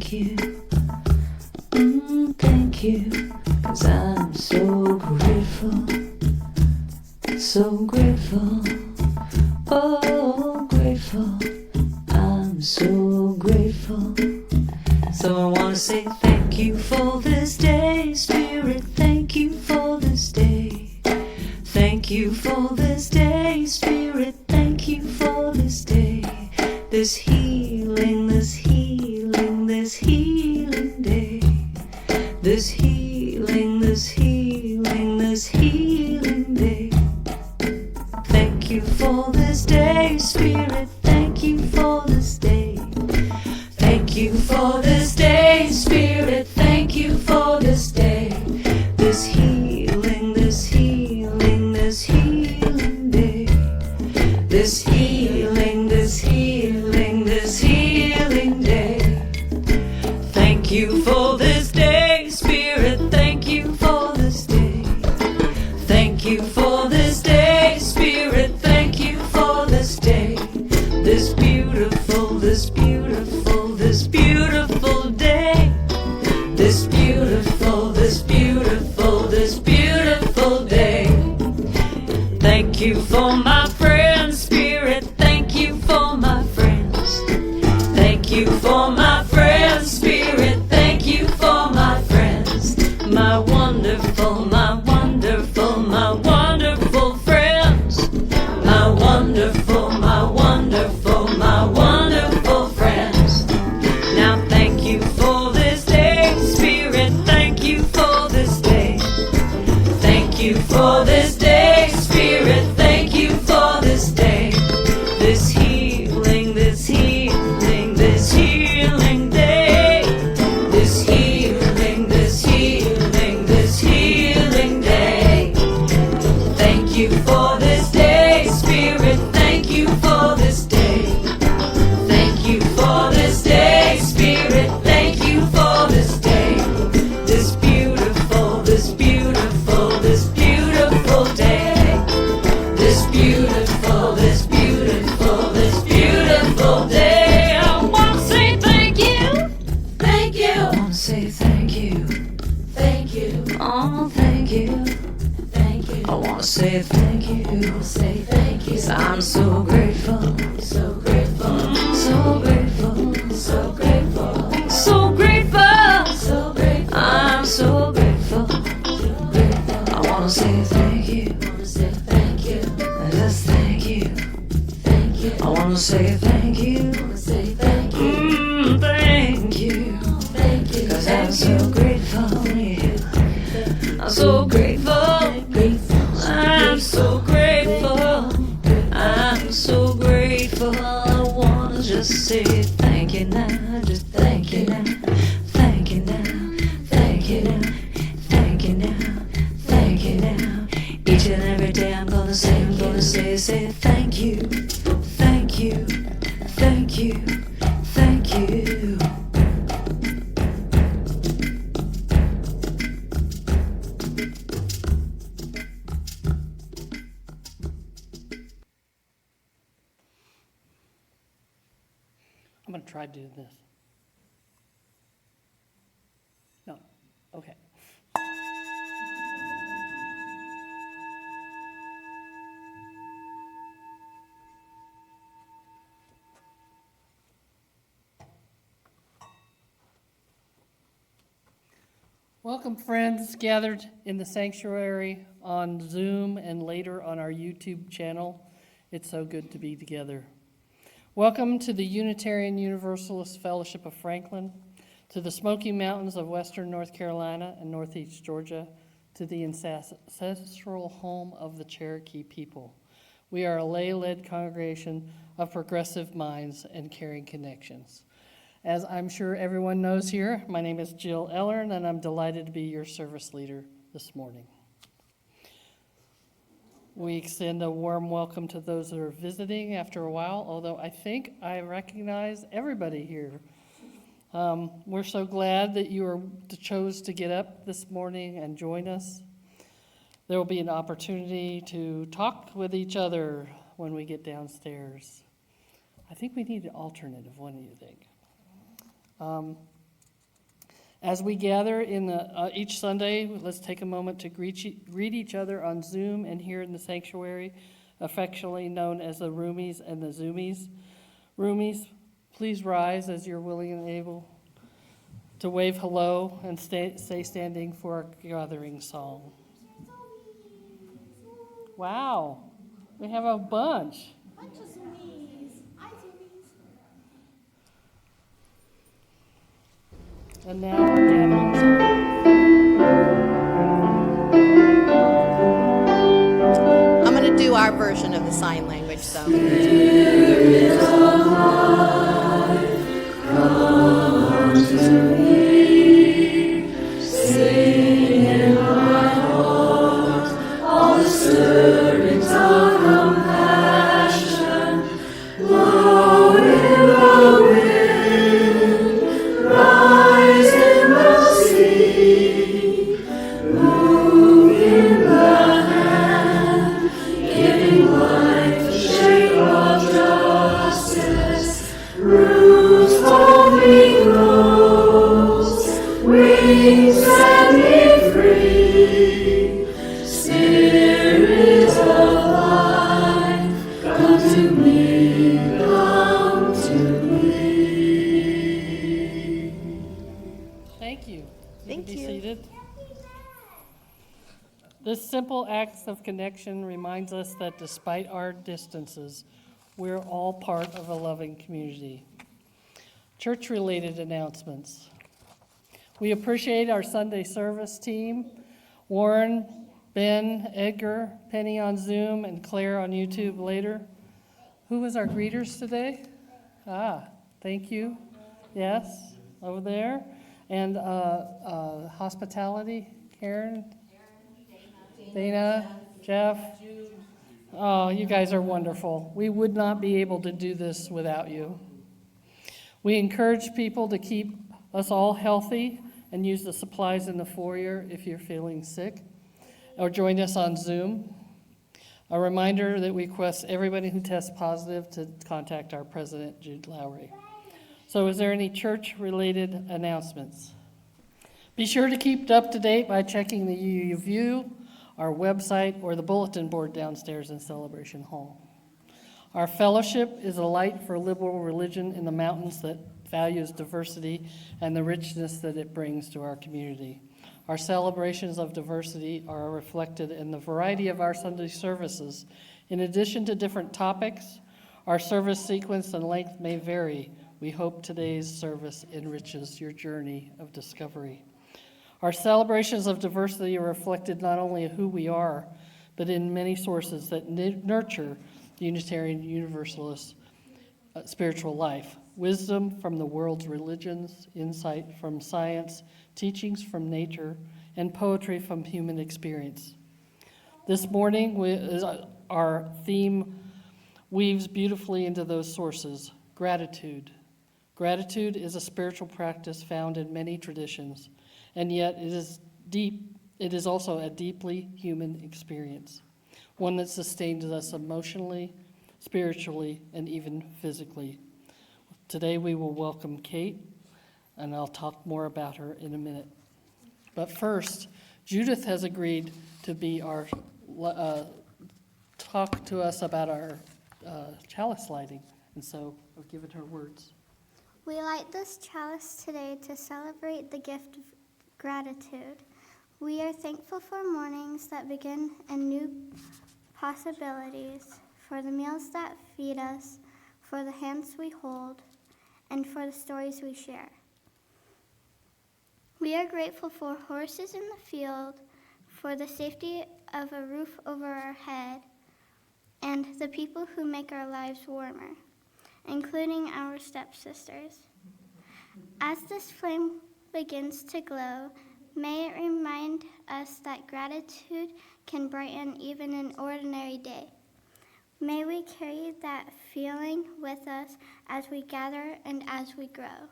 thank you. Thank you, 'cause I'm so grateful, so grateful, oh grateful, I'm so grateful. So I wanna say thank you for this day, Spirit, thank you for this day. Thank you for this day, Spirit, thank you for this day. This healing, this healing, this healing day. This healing, this healing, this healing day. Thank you for this day, Spirit, thank you for this day. Thank you for this day, Spirit, thank you for this day. This healing, this healing, this healing day. This healing, this healing, this healing day. Thank you for this day, Spirit, thank you for this day. Thank you for this day, Spirit, thank you for this day. This beautiful, this beautiful, this beautiful day. This beautiful, this beautiful, this beautiful day. Thank you for my friends, Spirit, thank you for my friends. Thank you for my friends, Spirit, thank you for my friends. My wonderful, my wonderful, my wonderful friends. My wonderful, my wonderful, my wonderful friends. Now thank you for this day, Spirit, thank you for this day. Thank you for this day, Spirit, thank you for this day. This healing, this healing, this healing day. This healing, this healing, this healing day. Thank you for this day, Spirit, thank you for this day. Thank you for this day, Spirit, thank you for this day. This beautiful, this beautiful, this beautiful day. This beautiful, this beautiful, this beautiful day. I wanna say thank you. Thank you. I wanna say thank you. Thank you. Oh, thank you. Thank you. I wanna say thank you. Say thank you. 'Cause I'm so grateful. So grateful. So grateful. So grateful. So grateful. So grateful. I'm so grateful. I wanna say thank you. I wanna say thank you. Just thank you. Thank you. I wanna say thank you. I wanna say thank you. Thank you. Thank you. 'Cause I'm so grateful. Yeah. I'm so grateful. I'm so grateful. I'm so grateful. I wanna just say thank you now. Just thank you now. Thank you now. Thank you now. Thank you now. Thank you now. Each and every day I'm gonna say thank you. Thank you. Thank you. Thank you. I'm going to try to do this. No. Okay. Welcome, friends gathered in the sanctuary on Zoom and later on our YouTube channel. It's so good to be together. Welcome to the Unitarian Universalist Fellowship of Franklin, to the Smoky Mountains of Western North Carolina and Northeast Georgia, to the ancestral home of the Cherokee people. We are a lay-led congregation of progressive minds and caring connections. As I'm sure everyone knows here, my name is Jill Ellern, and I'm delighted to be your service leader this morning. We extend a warm welcome to those that are visiting after a while, although I think I recognize everybody here. We're so glad that you chose to get up this morning and join us. There will be an opportunity to talk with each other when we get downstairs. I think we need an alternative. What do you think? As we gather each Sunday, let's take a moment to greet each other on Zoom and here in the sanctuary, affectionately known as the Roomies and the Zoomies. Roomies, please rise as you're willing and able to wave hello and stay standing for our gathering song. Wow, we have a bunch. Bunch of zoomies. Hi, zoomies. And now our gathering song. I'm going to do our version of the sign language, so. Come to me, sing in my heart, all the stirrings of compassion, blow in the wind, rise in the sea, move in the hand, giving life the shape of justice, roots foaming rose, wings set me free, Spirit of life, come to me, come to me. Thank you. Thank Be you. seated. This simple act of connection reminds us that despite our distances, we're all part of a loving community. Church-related announcements. We appreciate our Sunday service team, Warren, Ben, Edgar, Penny on Zoom, and Claire on YouTube later. Who was our greeters today? Thank you. Yes, over there. And hospitality, Karen, Dana, Jeff. Oh, you guys are wonderful. We would not be able to do this without you. We encourage people to keep us all healthy and use the supplies in the foyer if you're feeling sick, or join us on Zoom. A reminder that we request everybody who tests positive to contact our president, Jude Lowry. So is there any church-related announcements? Be sure to keep up to date by checking the UU View, our website, or the bulletin board downstairs in Celebration Hall. Our fellowship is a light for liberal religion in the mountains that values diversity and the richness that it brings to our community. Our celebrations of diversity are reflected in the variety of our Sunday services. In addition to different topics, our service sequence and length may vary. We hope today's service enriches your journey of discovery. Our celebrations of diversity are reflected not only in who we are, but in many sources that nurture Unitarian Universalist spiritual life. Wisdom from the world's religions, insight from science, teachings from nature, and poetry from human experience. This morning, our theme weaves beautifully into those sources. Gratitude. Gratitude is a spiritual practice found in many traditions, and yet it is also a deeply human experience, one that sustains us emotionally, spiritually, and even physically. Today we will welcome Kate, and I'll talk more about her in a minute. But first, Judith has agreed to be our talk to us about our chalice lighting, and so I've given her words. We light this chalice today to celebrate the gift of gratitude. We are thankful for mornings that begin and new possibilities, for the meals that feed us, for the hands we hold, and for the stories we share. We are grateful for horses in the field, for the safety of a roof over our head, and the people who make our lives warmer, including our stepsisters. As this flame begins to glow, may it remind us that gratitude can brighten even an ordinary day. May we carry that feeling with us as we gather and as we grow.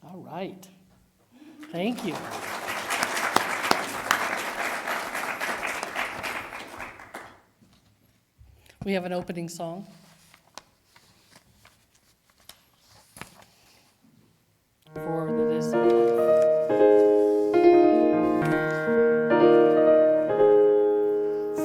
All right. Thank you. We have an opening song. For the This Is Life.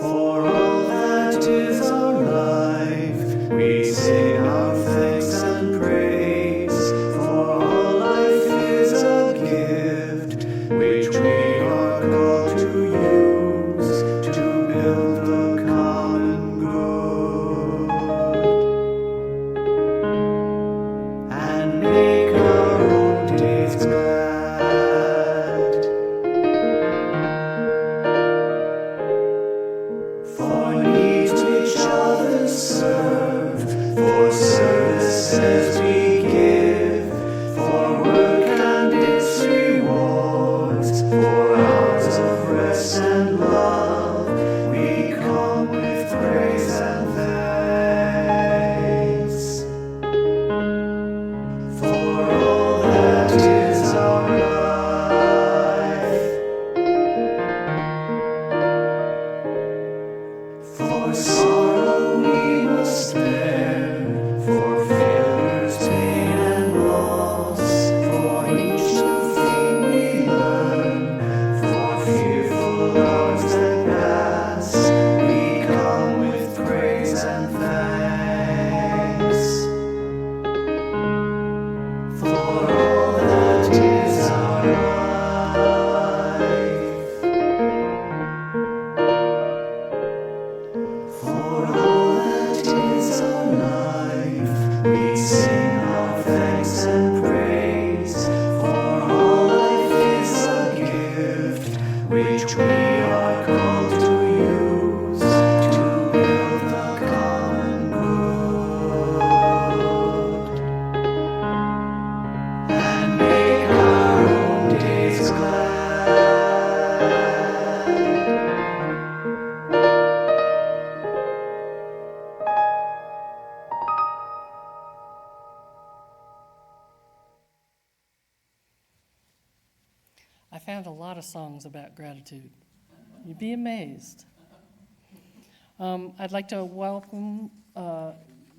For all that is our life, we sing our thanks and praise. For all life is a gift, which we are called to use to build the common good and make our own days glad. For needs which others serve, for services we give, for work and its rewards, for hours of rest and love, we come with praise and thanks. For all that is our life, for sorrow we must bear, for failures, pain, and loss, for each new thing we learn, for fearful hours that pass, we come with praise and thanks. For all that is our life, for all that is our life, we sing our thanks and praise. For all life is a gift, which we are called to use to build the common good and make our own days glad. I found a lot of songs about gratitude. You'd be amazed. I'd like to welcome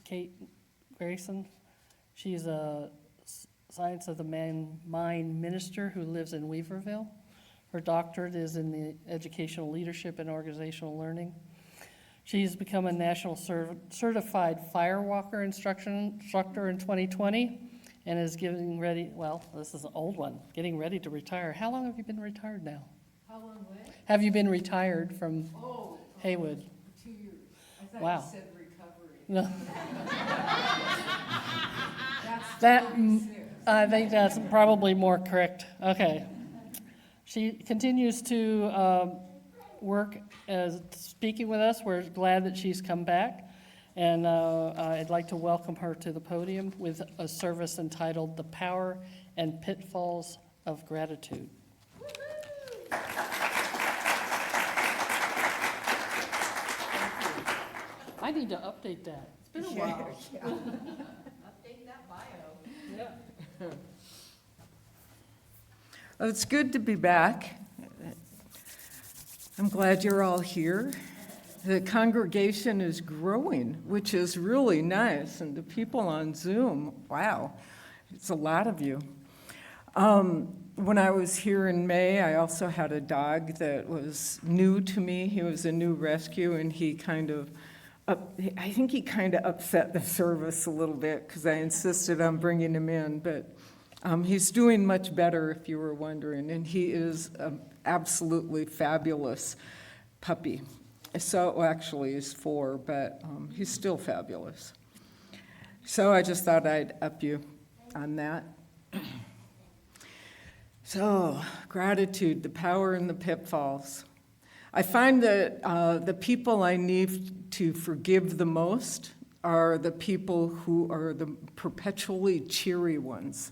Kate Greysen. She's a Science of the Mind minister who lives in Weaverville. Her doctorate is in the educational leadership and organizational learning. She's become a national certified firewalker instructor in 2020 and is getting ready, well, this is an old one, getting ready to retire. How long have you been retired now? How long what? Have you been retired from Oh, Haywood? 2 years. I thought Wow. you said recovery. No, That's that, 46. I think that's probably more correct. Okay. She continues to work as speaking with us. We're glad that she's come back. And I'd like to welcome her to the podium with a service entitled The Power and Pitfalls of Gratitude. I need to update that. It's been a while. Update that bio. Yeah. Well, it's good to be back. I'm glad you're all here. The congregation is growing, which is really nice, and the people on Zoom, wow, it's a lot of you. When I was here in May, I also had a dog that was new to me. He was a new rescue, and I think he kind of upset the service a little bit because I insisted on bringing him in, but he's doing much better, if you were wondering, and he is an absolutely fabulous puppy. So actually he's 4, but he's still fabulous. So I just thought I'd up you on that. So, gratitude, the power and the pitfalls. I find that the people I need to forgive the most are the people who are the perpetually cheery ones.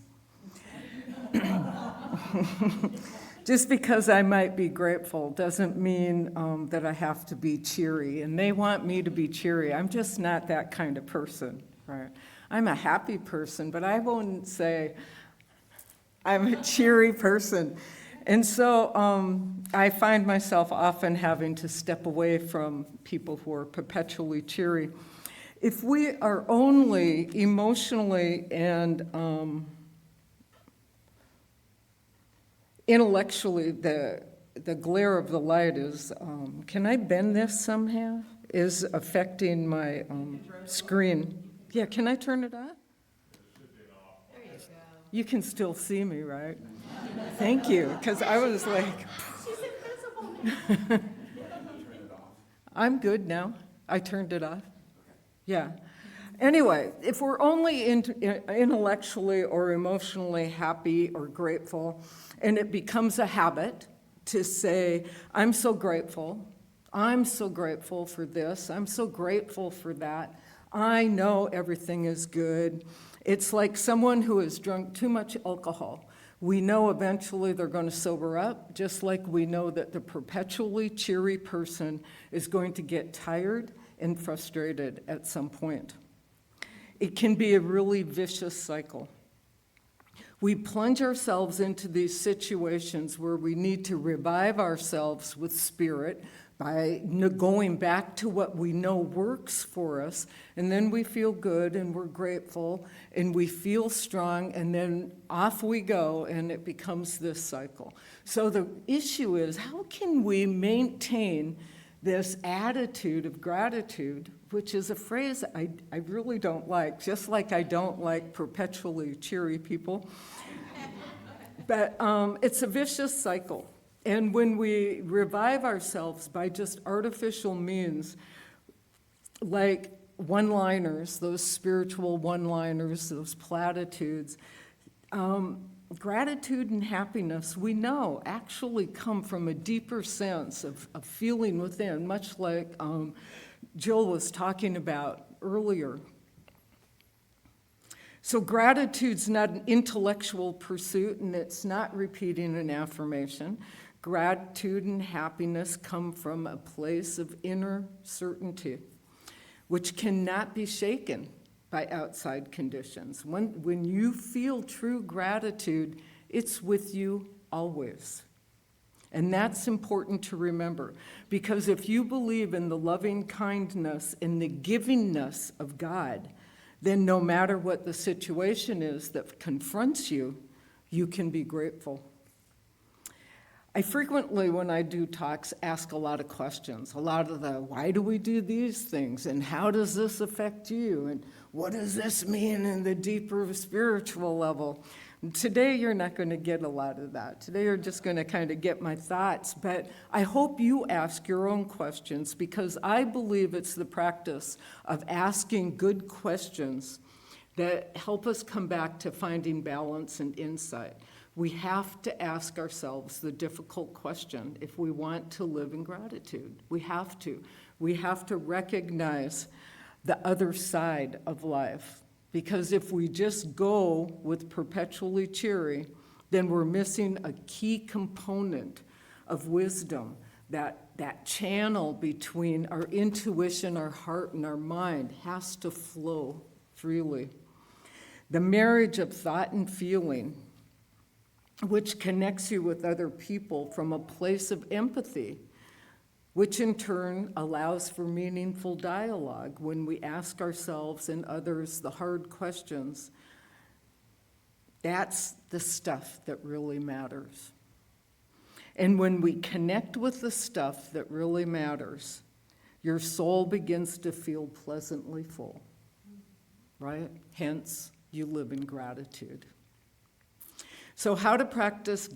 Just because I might be grateful doesn't mean that I have to be cheery, and they want me to be cheery. I'm just not that kind of person, right? I'm a happy person, but I won't say I'm a cheery person. And so I find myself often having to step away from people who are perpetually cheery. If we are only emotionally and intellectually, the glare of the light is, can I bend this somehow? Is affecting my screen. Yeah, can I turn it on? There you go. You can still see me, right? Thank you, because I was like, She's invisible. I'm good now. I turned it off. Yeah. Anyway, if we're only intellectually or emotionally happy or grateful, and it becomes a habit to say, I'm so grateful for this, I'm so grateful for that, I know everything is good. It's like someone who has drunk too much alcohol. We know eventually they're going to sober up, just like we know that the perpetually cheery person is going to get tired and frustrated at some point. It can be a really vicious cycle. We plunge ourselves into these situations where we need to revive ourselves with spirit by going back to what we know works for us, and then we feel good and we're grateful and we feel strong, and then off we go, and it becomes this cycle. So the issue is, how can we maintain this attitude of gratitude, which is a phrase I really don't like, just like I don't like perpetually cheery people. But it's a vicious cycle. And when we revive ourselves by just artificial means, like one-liners, those spiritual one-liners, those platitudes, gratitude and happiness, we know, actually come from a deeper sense of feeling within, much like Jill was talking about earlier. So gratitude's not an intellectual pursuit, and it's not repeating an affirmation. Gratitude and happiness come from a place of inner certainty, which cannot be shaken by outside conditions. When you feel true gratitude, it's with you always. And that's important to remember, because if you believe in the loving kindness and the givingness of God, then no matter what the situation is that confronts you, you can be grateful. I frequently, when I do talks, ask a lot of questions. A lot of the, why do we do these things? And how does this affect you? And what does this mean in the deeper spiritual level? And today, you're not going to get a lot of that. Today, you're just going to kind of get my thoughts. But I hope you ask your own questions, because I believe it's the practice of asking good questions that help us come back to finding balance and insight. We have to ask ourselves the difficult question if we want to live in gratitude. We have to. We have to recognize the other side of life. Because if we just go with perpetually cheery, then we're missing a key component of wisdom, that channel between our intuition, our heart, and our mind has to flow freely. The marriage of thought and feeling, which connects you with other people from a place of empathy, which in turn allows for meaningful dialogue when we ask ourselves and others the hard questions. That's the stuff that really matters. And when we connect with the stuff that really matters, your soul begins to feel pleasantly full, right? Hence, you live in gratitude. So how to practice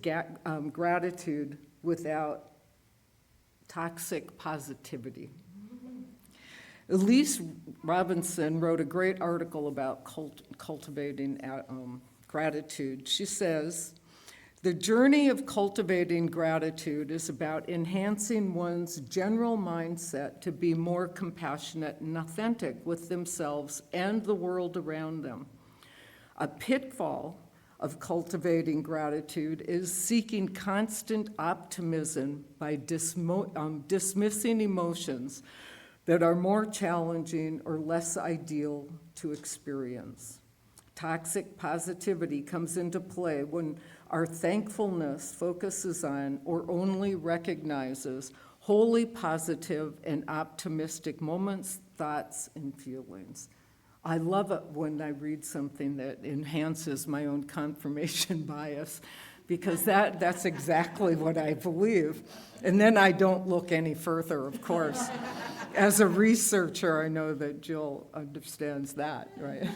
gratitude without toxic positivity? Elise Robinson wrote a great article about cultivating gratitude. She says, the journey of cultivating gratitude is about enhancing one's general mindset to be more compassionate and authentic with themselves and the world around them. A pitfall of cultivating gratitude is seeking constant optimism by dismissing emotions that are more challenging or less ideal to experience. Toxic positivity comes into play when our thankfulness focuses on or only recognizes wholly positive and optimistic moments, thoughts, and feelings. I love it when I read something that enhances my own confirmation bias, because that's exactly what I believe. And then I don't look any further, of course. As a researcher, I know that Jill understands that, right?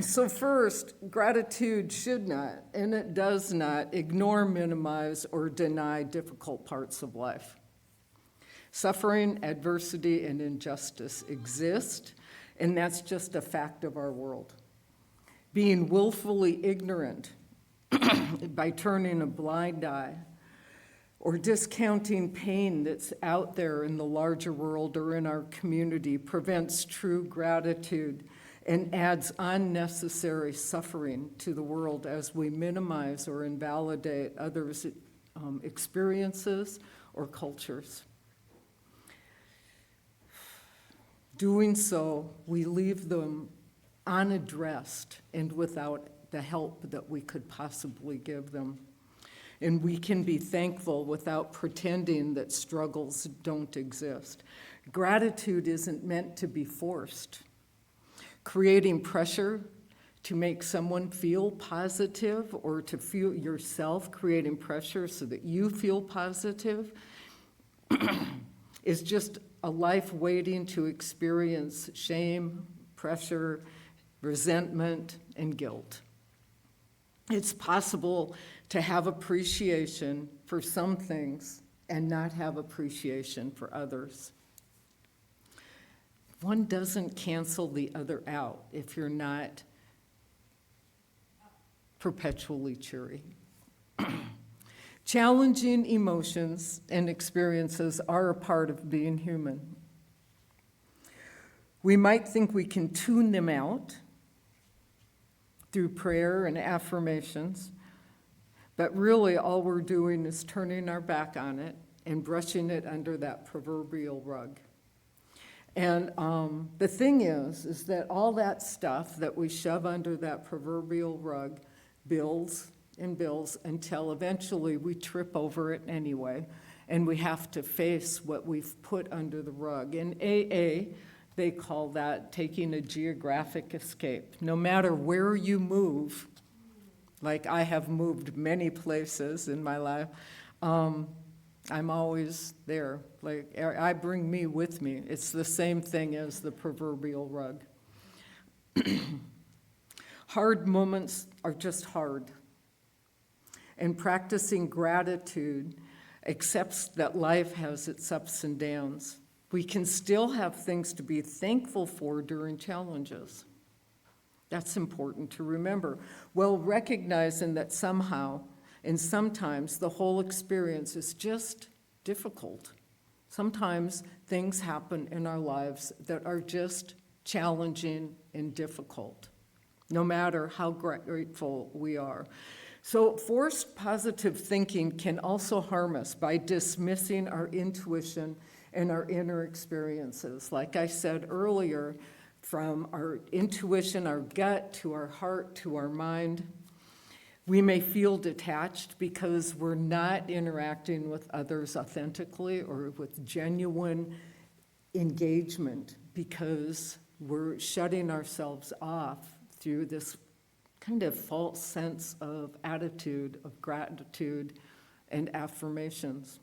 So first, gratitude should not, and it does not, ignore, minimize, or deny difficult parts of life. Suffering, adversity, and injustice exist, and that's just a fact of our world. Being willfully ignorant by turning a blind eye or discounting pain that's out there in the larger world or in our community prevents true gratitude and adds unnecessary suffering to the world as we minimize or invalidate others' experiences or cultures. Doing so, we leave them unaddressed and without the help that we could possibly give them. And we can be thankful without pretending that struggles don't exist. Gratitude isn't meant to be forced. Creating pressure to make someone feel positive or to feel yourself creating pressure so that you feel positive is just a life waiting to experience shame, pressure, resentment, and guilt. It's possible to have appreciation for some things and not have appreciation for others. One doesn't cancel the other out if you're not perpetually cheery. Challenging emotions and experiences are a part of being human. We might think we can tune them out through prayer and affirmations, but really all we're doing is turning our back on it and brushing it under that proverbial rug. And the thing is that all that stuff that we shove under that proverbial rug builds and builds until eventually we trip over it anyway, and we have to face what we've put under the rug. In AA, they call that taking a geographic escape. No matter where you move, like I have moved many places in my life, I'm always there. Like, I bring me with me. It's the same thing as the proverbial rug. Hard moments are just hard. And practicing gratitude accepts that life has its ups and downs. We can still have things to be thankful for during challenges. That's important to remember, while recognizing that somehow and sometimes the whole experience is just difficult. Sometimes things happen in our lives that are just challenging and difficult, no matter how grateful we are. So forced positive thinking can also harm us by dismissing our intuition and our inner experiences. Like I said earlier, from our intuition, our gut, to our heart, to our mind, we may feel detached because we're not interacting with others authentically or with genuine engagement, because we're shutting ourselves off through this kind of false sense of attitude, of gratitude, and affirmations.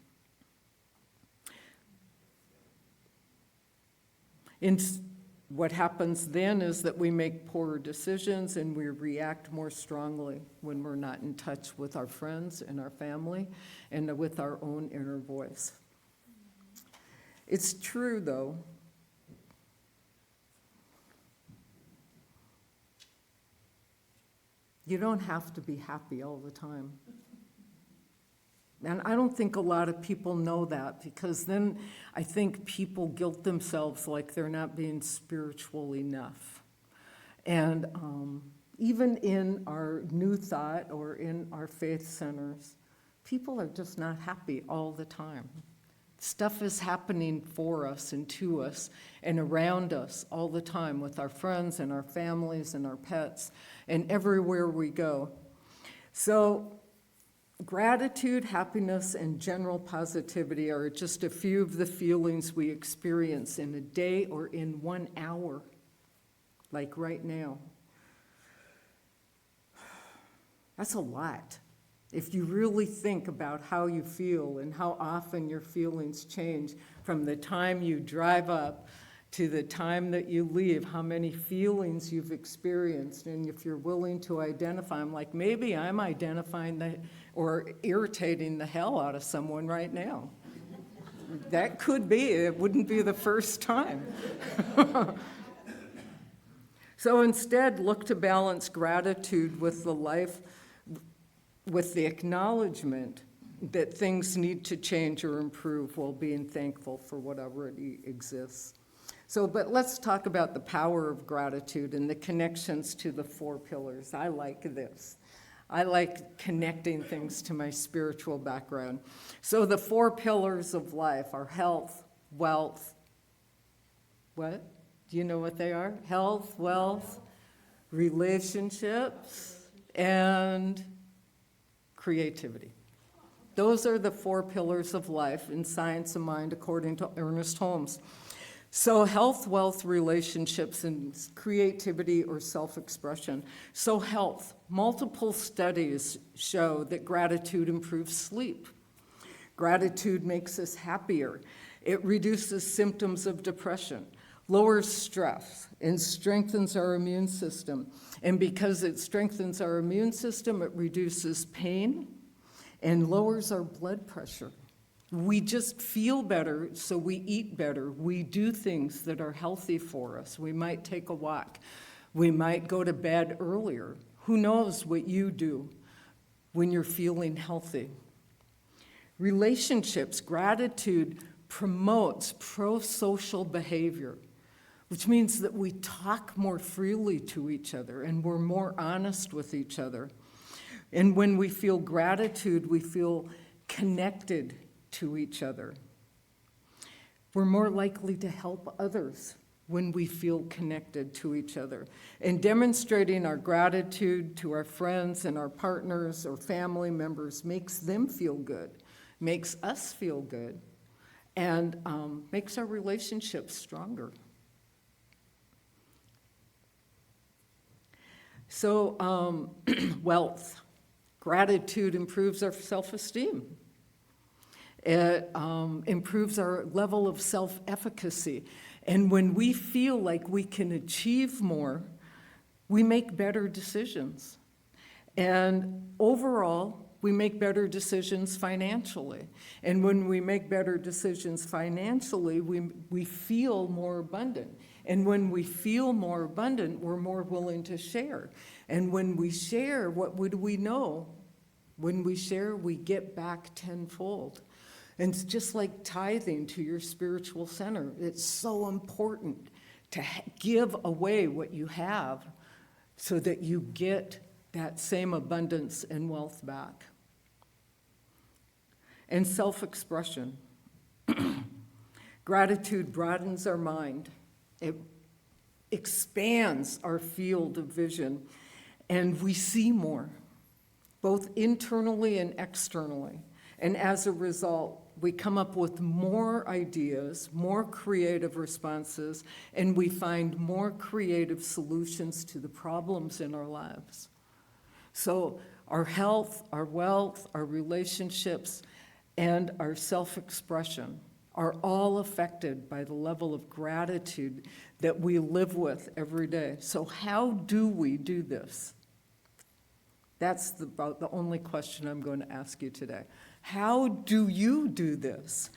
What happens then is that we make poorer decisions and we react more strongly when we're not in touch with our friends and our family and with our own inner voice. It's true, though. You don't have to be happy all the time. And I don't think a lot of people know that, because then I think people guilt themselves like they're not being spiritual enough. And even in our New Thought or in our faith centers, people are just not happy all the time. Stuff is happening for us and to us and around us all the time with our friends and our families and our pets and everywhere we go. So gratitude, happiness, and general positivity are just a few of the feelings we experience in a day or in 1 hour, like right now. That's a lot. If you really think about how you feel and how often your feelings change from the time you drive up to the time that you leave, how many feelings you've experienced, and if you're willing to identify them, like maybe I'm identifying or irritating the hell out of someone right now. That could be, it wouldn't be the first time. So instead, look to balance gratitude with the acknowledgement that things need to change or improve while being thankful for whatever exists. But let's talk about the power of gratitude and the connections to the 4 pillars. I like this. I like connecting things to my spiritual background. So the 4 pillars of life are health, wealth, what? Do you know what they are? Health, wealth, relationships, and creativity. Those are the 4 pillars of life in Science of Mind, according to Ernest Holmes. So health, wealth, relationships, and creativity or self-expression. So health, multiple studies show that gratitude improves sleep. Gratitude makes us happier. It reduces symptoms of depression, lowers stress, and strengthens our immune system. And because it strengthens our immune system, it reduces pain and lowers our blood pressure. We just feel better, so we eat better. We do things that are healthy for us. We might take a walk. We might go to bed earlier. Who knows what you do when you're feeling healthy? Relationships, gratitude promotes pro-social behavior, which means that we talk more freely to each other and we're more honest with each other. And when we feel gratitude, we feel connected to each other. We're more likely to help others when we feel connected to each other. And demonstrating our gratitude to our friends and our partners or family members makes them feel good, makes us feel good, and makes our relationships stronger. So, wealth. Gratitude improves our self-esteem. It improves our level of self-efficacy. And when we feel like we can achieve more, we make better decisions. And overall, we make better decisions financially. And when we make better decisions financially, we feel more abundant. And when we feel more abundant, we're more willing to share. And when we share, what would we know? When we share, we get back tenfold. And it's just like tithing to your spiritual center. It's so important to give away what you have so that you get that same abundance and wealth back. And self-expression. Gratitude broadens our mind. It expands our field of vision, and we see more, both internally and externally. And as a result, we come up with more ideas, more creative responses, and we find more creative solutions to the problems in our lives. So our health, our wealth, our relationships, and our self-expression are all affected by the level of gratitude that we live with every day. So how do we do this? That's about the only question I'm going to ask you today. How do you do this?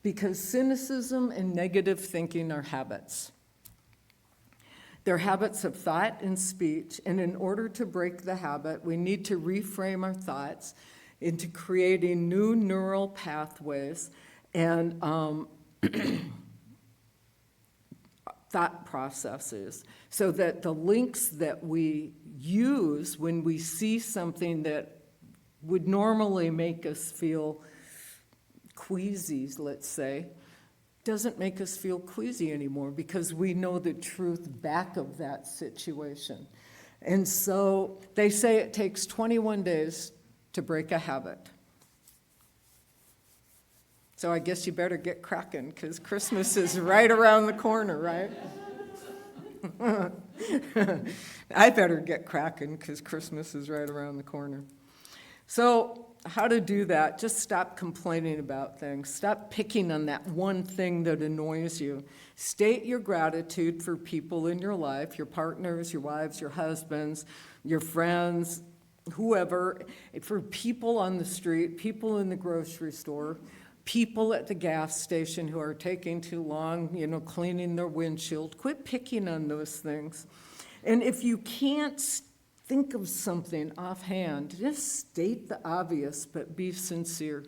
Because cynicism and negative thinking are habits. They're habits of thought and speech, and in order to break the habit, we need to reframe our thoughts into creating new neural pathways and thought processes so that the links that we use when we see something that would normally make us feel queasy, let's say, doesn't make us feel queasy anymore because we know the truth back of that situation. And so they say it takes 21 days to break a habit. So I guess you better get cracking because Christmas is right around the corner, right? I better get cracking because Christmas is right around the corner. So how to do that? Just stop complaining about things. Stop picking on that one thing that annoys you. State your gratitude for people in your life, your partners, your wives, your husbands, your friends, whoever, for people on the street, people in the grocery store, people at the gas station who are taking too long, cleaning their windshield. Quit picking on those things. And if you can't think of something offhand, just state the obvious, but be sincere.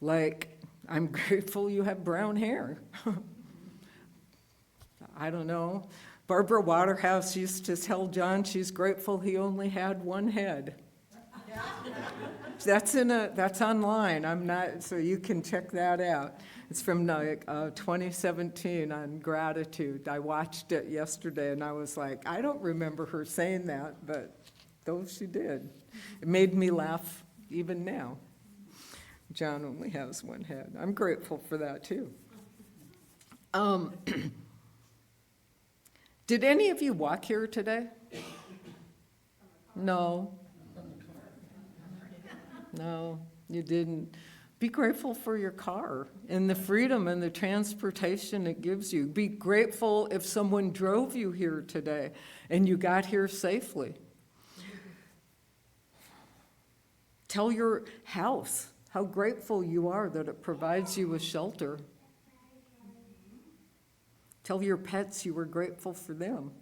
Like, I'm grateful you have brown hair. I don't know. Barbara Waterhouse used to tell John she's grateful he only had one head. That's online. So you can check that out. It's from 2017 on gratitude. I watched it yesterday and I was like, I don't remember her saying that, but though she did. It made me laugh even now. John only has one head. I'm grateful for that too. Did any of you walk here today? No. No, you didn't. Be grateful for your car and the freedom and the transportation it gives you. Be grateful if someone drove you here today and you got here safely. Tell your house how grateful you are that it provides you with shelter. Tell your pets you were grateful for them.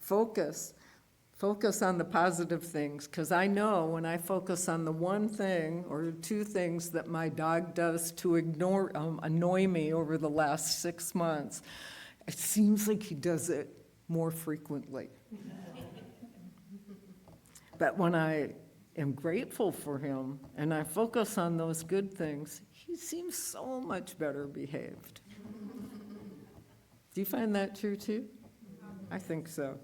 Focus on the positive things, because I know when I focus on the one thing or two things that my dog does to annoy me over the last 6 months, it seems like he does it more frequently. But when I am grateful for him and I focus on those good things, he seems so much better behaved. Do you find that true too? I think so.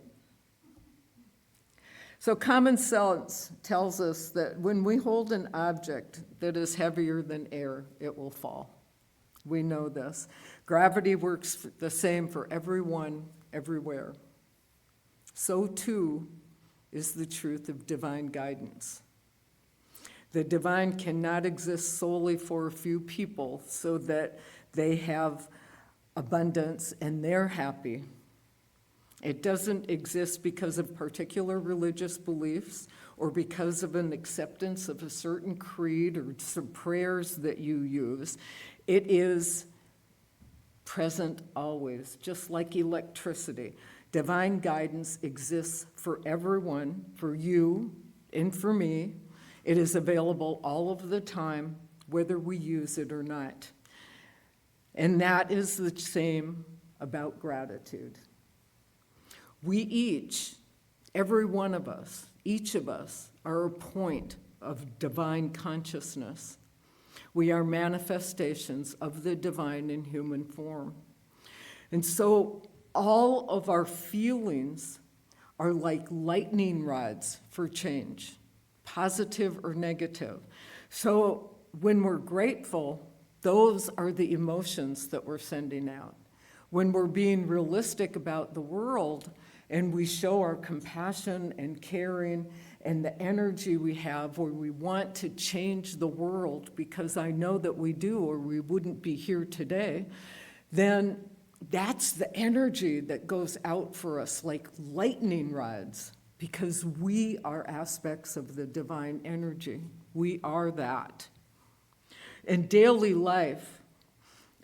So common sense tells us that when we hold an object that is heavier than air, it will fall. We know this. Gravity works the same for everyone, everywhere. So too is the truth of divine guidance. The divine cannot exist solely for a few people so that they have abundance and they're happy. It doesn't exist because of particular religious beliefs or because of an acceptance of a certain creed or some prayers that you use. It is present always, just like electricity. Divine guidance exists for everyone, for you and for me. It is available all of the time, whether we use it or not. And that is the same about gratitude. We each, every one of us, each of us, are a point of divine consciousness. We are manifestations of the divine in human form. And so all of our feelings are like lightning rods for change, positive or negative. So when we're grateful, those are the emotions that we're sending out. When we're being realistic about the world and we show our compassion and caring and the energy we have where we want to change the world, because I know that we do or we wouldn't be here today, then that's the energy that goes out for us like lightning rods, because we are aspects of the divine energy. We are that. And daily life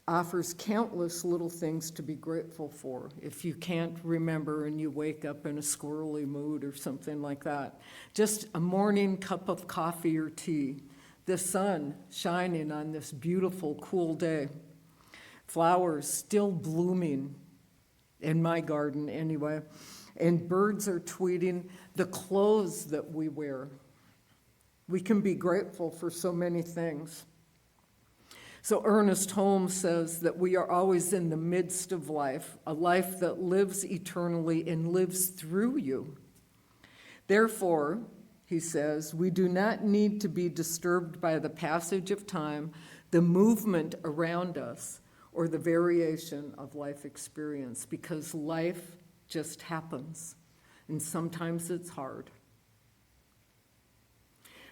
offers countless little things to be grateful for if you can't remember and you wake up in a squirrely mood or something like that. Just a morning cup of coffee or tea, the sun shining on this beautiful, cool day, flowers still blooming in my garden anyway, and birds are tweeting, the clothes that we wear. We can be grateful for so many things. So Ernest Holmes says that we are always in the midst of life, a life that lives eternally and lives through you. Therefore, he says, we do not need to be disturbed by the passage of time, the movement around us, or the variation of life experience, because life just happens, and sometimes it's hard.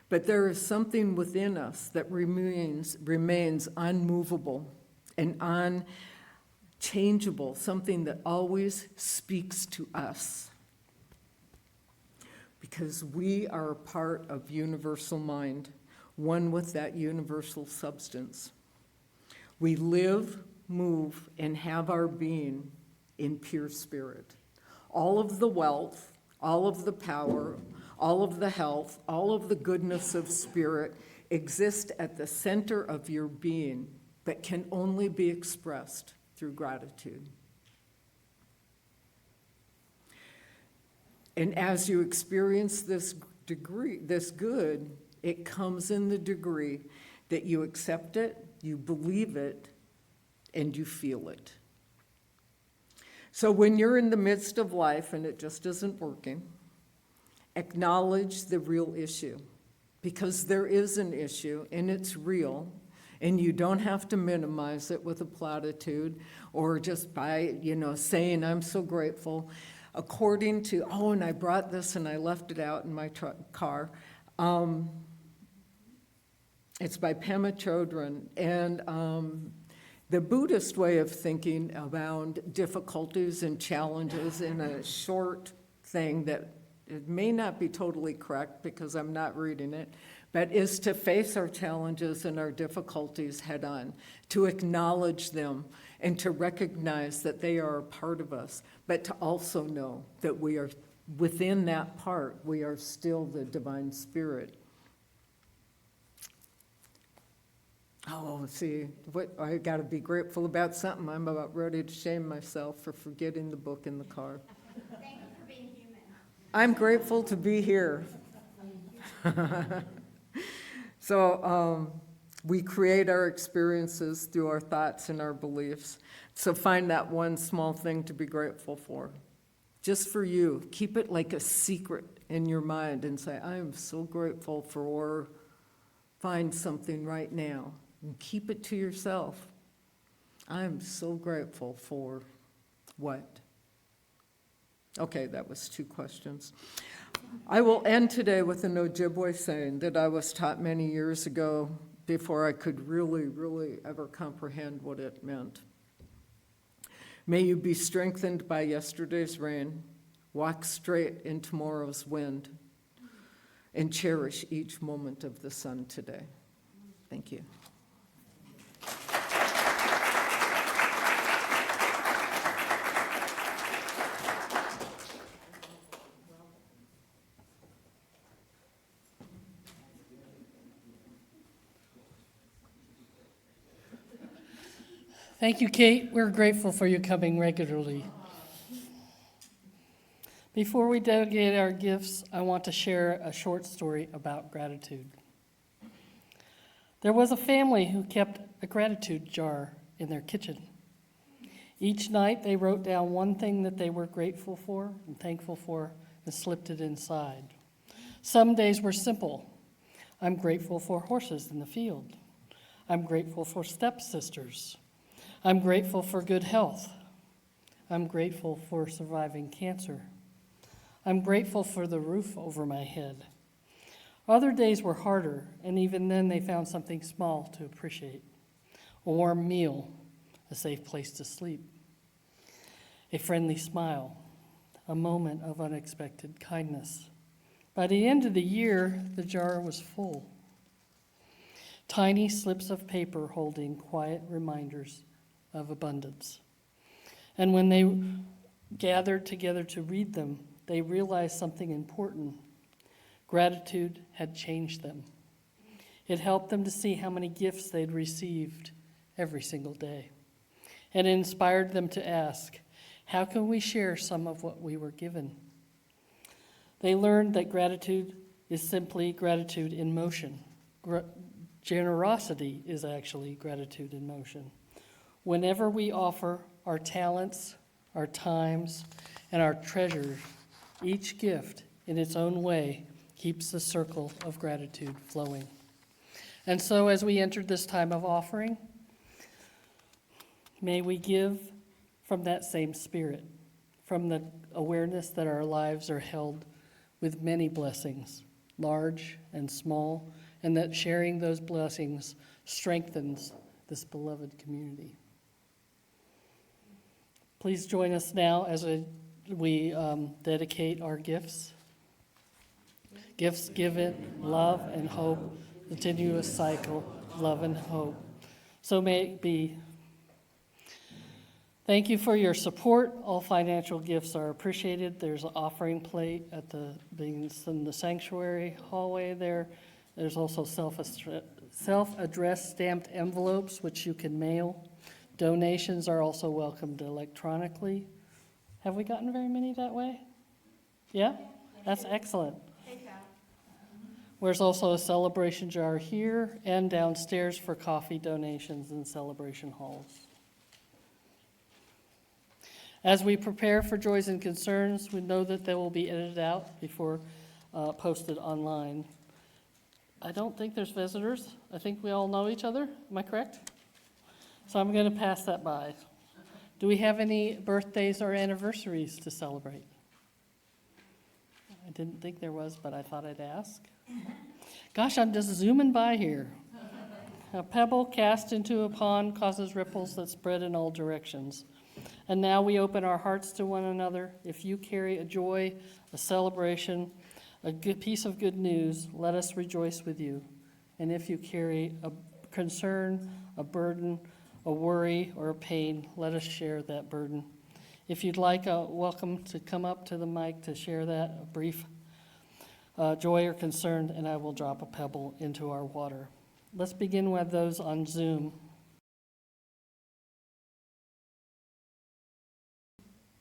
But there is something within us that remains unmovable and unchangeable, something that always speaks to us. Because we are a part of universal mind, one with that universal substance. We live, move, and have our being in pure spirit. All of the wealth, all of the power, all of the health, all of the goodness of spirit exist at the center of your being, but can only be expressed through gratitude. And as you experience this good, it comes in the degree that you accept it, you believe it, and you feel it. So when you're in the midst of life and it just isn't working, acknowledge the real issue, because there is an issue and it's real, and you don't have to minimize it with a platitude or just by, saying, I'm so grateful. According to, and I brought this and I left it out in my car. It's by Pema Chodron, and the Buddhist way of thinking about difficulties and challenges in a short thing that it may not be totally correct because I'm not reading it, but is to face our challenges and our difficulties head on, to acknowledge them and to recognize that they are a part of us, but to also know that we are within that part, we are still the divine spirit. I got to be grateful about something. I'm about ready to shame myself for forgetting the book in the car. Thank you for being human. I'm grateful to be here. So we create our experiences through our thoughts and our beliefs. So find that one small thing to be grateful for. Just for you. Keep it like a secret in your mind and say, I am so grateful for, find something right now. And keep it to yourself. I am so grateful for what? Okay, that was 2 questions. I will end today with an Ojibwe saying that I was taught many years ago before I could really, really ever comprehend what it meant. May you be strengthened by yesterday's rain, walk straight in tomorrow's wind, and cherish each moment of the sun today. Thank you. Thank you, Kate. We're grateful for you coming regularly. Before we dedicate our gifts, I want to share a short story about gratitude. There was a family who kept a gratitude jar in their kitchen. Each night they wrote down one thing that they were grateful for and thankful for and slipped it inside. Some days were simple. I'm grateful for horses in the field. I'm grateful for stepsisters. I'm grateful for good health. I'm grateful for surviving cancer. I'm grateful for the roof over my head. Other days were harder, and even then they found something small to appreciate. A warm meal, a safe place to sleep, a friendly smile, a moment of unexpected kindness. By the end of the year, the jar was full. Tiny slips of paper holding quiet reminders of abundance. And when they gathered together to read them, they realized something important. Gratitude had changed them. It helped them to see how many gifts they'd received every single day. And it inspired them to ask, how can we share some of what we were given? They learned that gratitude is simply gratitude in motion. Generosity is actually gratitude in motion. Whenever we offer our talents, our times, and our treasures, each gift in its own way keeps the circle of gratitude flowing. And so as we enter this time of offering, may we give from that same spirit, from the awareness that our lives are held with many blessings, large and small, and that sharing those blessings strengthens this beloved community. Please join us now as we dedicate our gifts. Gifts given, love and hope, continuous cycle, love and hope. So may it be. Thank you for your support. All financial gifts are appreciated. There's an offering plate in the sanctuary hallway there. There's also self-addressed stamped envelopes, which you can mail. Donations are also welcomed electronically. Have we gotten very many that way? Yeah? That's excellent. There's also a celebration jar here and downstairs for coffee donations in celebration halls. As we prepare for Joys and Concerns, we know that they will be edited out before posted online. I don't think there's visitors. I think we all know each other. Am I correct? So I'm going to pass that by. Do we have any birthdays or anniversaries to celebrate? I didn't think there was, but I thought I'd ask. Gosh, I'm just zooming by here. A pebble cast into a pond causes ripples that spread in all directions. And now we open our hearts to one another. If you carry a joy, a celebration, a good piece of good news, let us rejoice with you. And if you carry a concern, a burden, a worry, or a pain, let us share that burden. If you'd like, welcome to come up to the mic to share that, a brief joy or concern, and I will drop a pebble into our water. Let's begin with those on Zoom.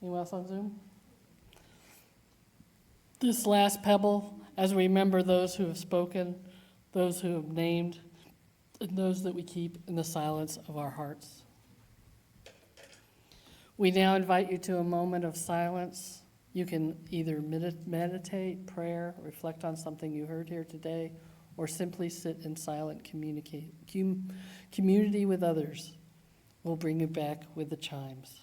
Anyone else on Zoom? This last pebble, as we remember those who have spoken, those who have named, and those that we keep in the silence of our hearts. We now invite you to a moment of silence. You can either meditate, prayer, reflect on something you heard here today, or simply sit in silent community with others. We'll bring you back with the chimes.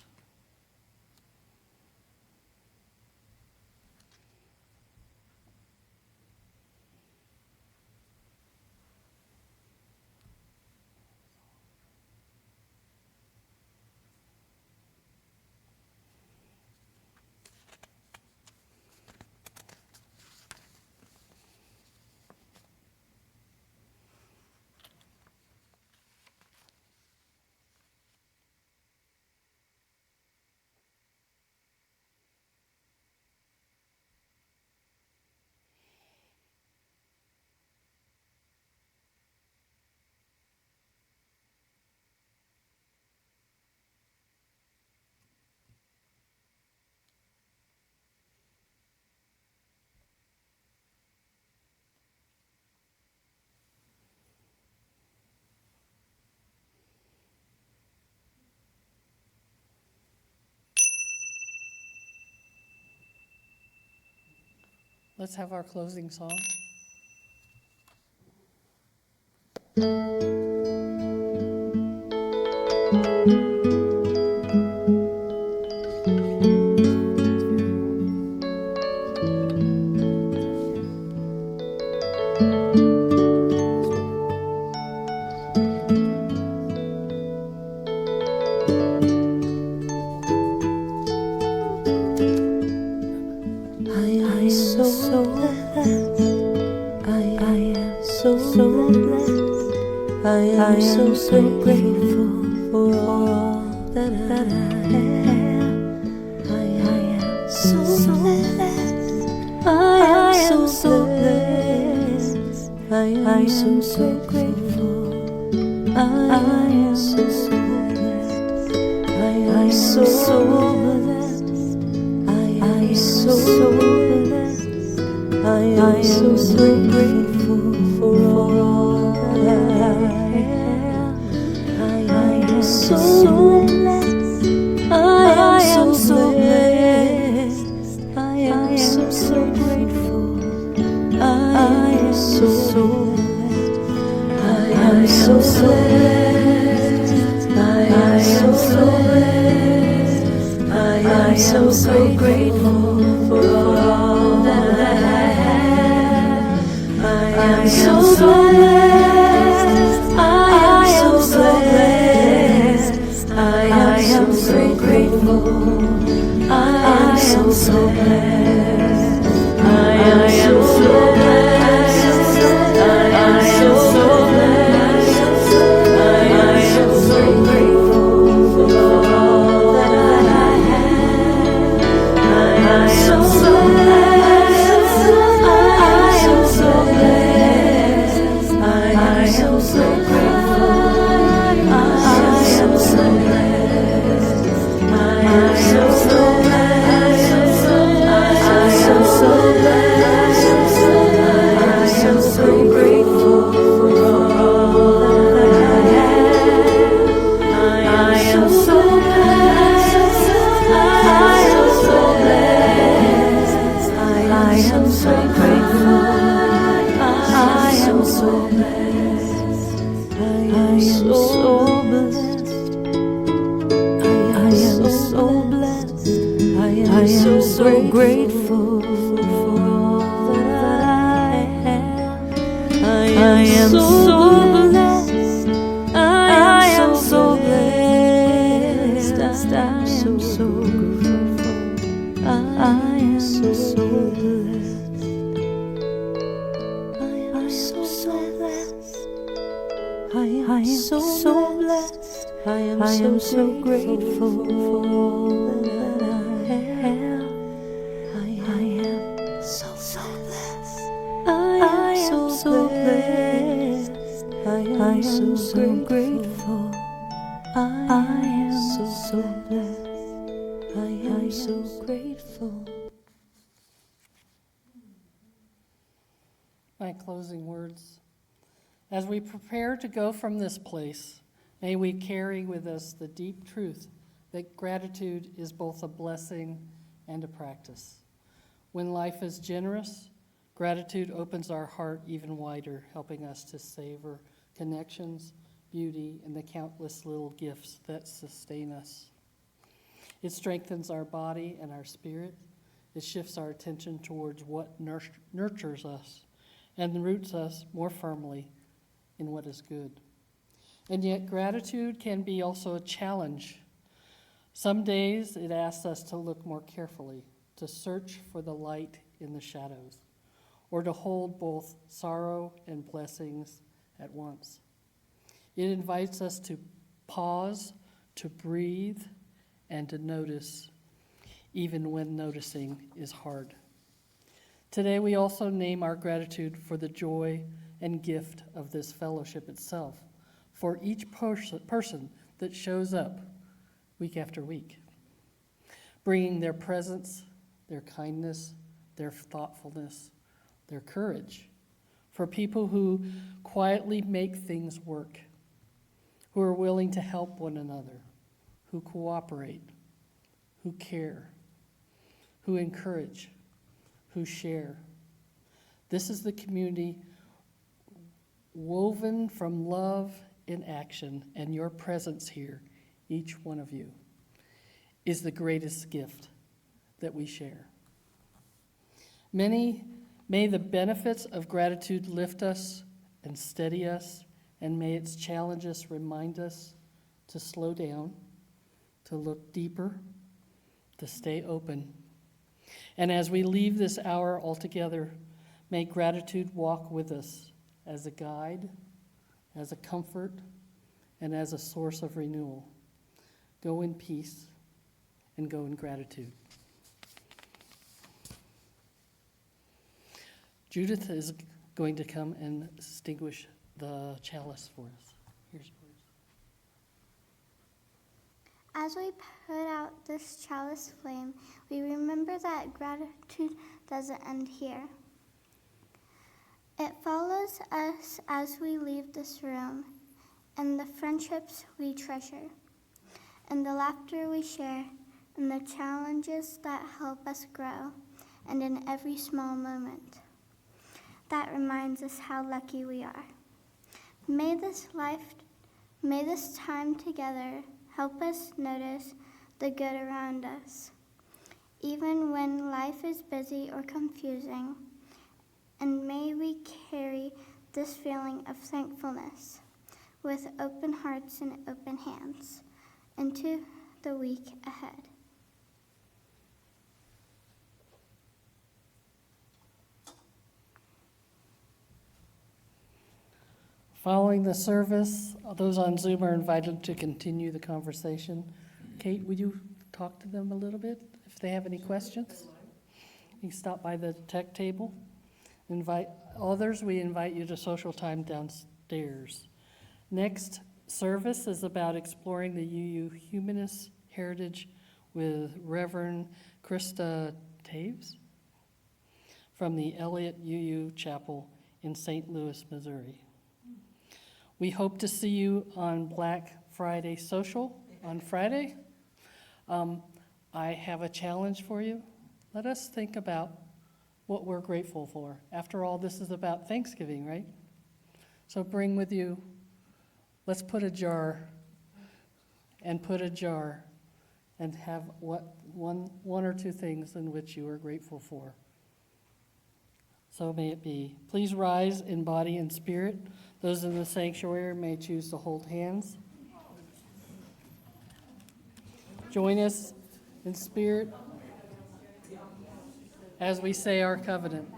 Let's have our closing song. I am so blessed. I am so blessed. I am so grateful for all that I have. I am so blessed. I am so blessed. I am so grateful. I am so blessed. I am so blessed. I am so blessed. I am so grateful for all that I have. so blessed. I am so blessed. I am so grateful. I am so blessed. I am so blessed. I am so blessed. I am so grateful for all that I have. I am so blessed. I am so blessed. I am so grateful. I am so blessed. I am so blessed. I am so blessed. I am so grateful for all that I have. I am so blessed. I am so blessed. I am so grateful. I am so blessed. I am so blessed. I am so blessed. I am so grateful for all that I have. I am so blessed. I am so blessed. I am so grateful. I am so blessed. I am so blessed. I am so blessed. I am so grateful for all that I have. I am so blessed. I am so blessed. I am so grateful. I am so blessed. I am so blessed. I am so blessed. I am so grateful for all that I have. I am so blessed. I am so blessed. I am so grateful. I am so blessed. I am so grateful. My closing words. As we prepare to go from this place, may we carry with us the deep truth that gratitude is both a blessing and a practice. When life is generous, gratitude opens our heart even wider, helping us to savor connections, beauty, and the countless little gifts that sustain us. It strengthens our body and our spirit. It shifts our attention towards what nurtures us and roots us more firmly in what is good. And yet gratitude can be also a challenge. Some days it asks us to look more carefully, to search for the light in the shadows, or to hold both sorrow and blessings at once. It invites us to pause, to breathe, and to notice, even when noticing is hard. Today we also name our gratitude for the joy and gift of this fellowship itself, for each person that shows up week after week, bringing their presence, their kindness, their thoughtfulness, their courage, for people who quietly make things work, who are willing to help one another, who cooperate, who care, who encourage, who share. This is the community woven from love in action, and your presence here, each one of you, is the greatest gift that we share. May the benefits of gratitude lift us and steady us, and may its challenges remind us to slow down, to look deeper, to stay open. And as we leave this hour altogether, may gratitude walk with us as a guide, as a comfort, and as a source of renewal. Go in peace and go in gratitude. Judith is going to come and extinguish the chalice for us. Here's yours. As we put out this chalice flame, we remember that gratitude doesn't end here. It follows us as we leave this room and the friendships we treasure. in the laughter we share, in the challenges that help us grow, and in every small moment that reminds us how lucky we are. May this time together help us notice the good around us, even when life is busy or confusing, and may we carry this feeling of thankfulness with open hearts and open hands into the week ahead. Following the service, those on Zoom are invited to continue the conversation. Kate, would you talk to them a little bit if they have any questions? You can stop by the tech table. Invite others, we invite you to social time downstairs. Next service is about exploring the UU humanist heritage with Reverend Krista Taves from the Elliott UU Chapel in St. Louis, Missouri. We hope to see you on Black Friday Social on Friday. I have a challenge for you. Let us think about what we're grateful for. After all, this is about Thanksgiving, right? So bring with you, let's put a jar and have one or two things in which you are grateful for. So may it be. Please rise in body and spirit. Those in the sanctuary may choose to hold hands. Join us in spirit as we say our covenant.